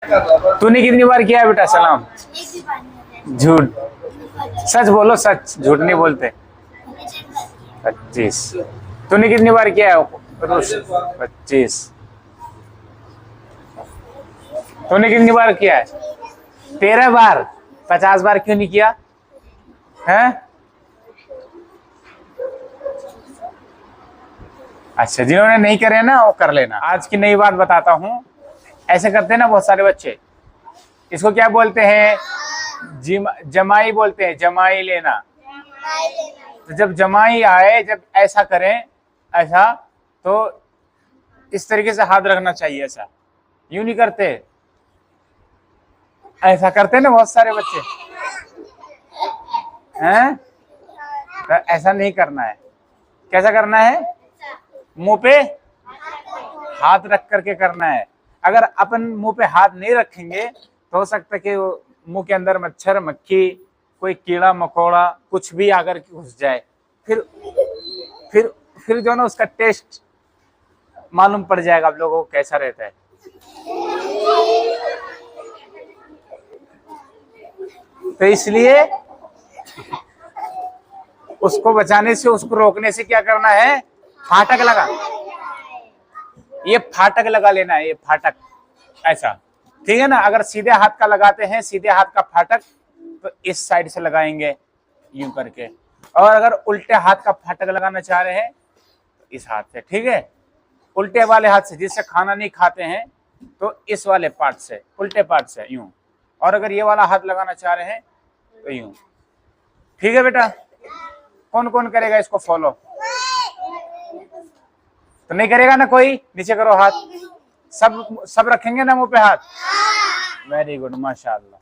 तूने कितनी बार किया है बेटा सलाम? झूठ, सच बोलो, सच, झूठ नहीं बोलते। 25। तूने कितनी बार किया है? 25। तूने कितनी बार किया है? 13 बार। 50 बार क्यों नहीं किया है? अच्छा, जिन्होंने नहीं करे ना वो कर लेना। आज की नई बात बताता हूँ। ऐसे करते हैं ना बहुत सारे बच्चे, इसको क्या बोलते हैं? जमाई बोलते हैं, जमाई लेना। तो जब जमाई आए, जब ऐसा करें, ऐसा, तो इस तरीके से हाथ रखना चाहिए, ऐसा, यूं नहीं करते, ऐसा करते हैं ना बहुत सारे बच्चे हैं। तो ऐसा नहीं करना है। कैसा करना है? मुंह पे हाथ रख करके करना है। अगर अपन मुंह पे हाथ नहीं रखेंगे तो हो सकता है कि मुंह के अंदर मच्छर, मक्खी, कोई कीड़ा मकोड़ा कुछ भी आकर के घुस जाए, फिर जो ना उसका टेस्ट मालूम पड़ जाएगा आप लोगों को कैसा रहता है। तो इसलिए उसको बचाने से, उसको रोकने से क्या करना है? फाटक लगा, ये फाटक लगा लेना है, ये फाटक, ऐसा, ठीक है ना। अगर सीधे हाथ का लगाते हैं, सीधे हाथ का फाटक, तो इस साइड से लगाएंगे यूं करके। और अगर उल्टे हाथ का फाटक लगाना चाह रहे हैं तो इस हाथ से, ठीक है, उल्टे वाले हाथ से, जिससे खाना नहीं खाते हैं, तो इस वाले पार्ट से, उल्टे पार्ट से यूं। और अगर ये वाला हाथ लगाना चाह रहे हैं तो यूं, ठीक है बेटा। कौन कौन करेगा इसको फॉलो? तो नहीं करेगा ना कोई? नीचे करो हाथ। सब रखेंगे ना मुंह पे हाथ? वेरी गुड, माशाअल्लाह।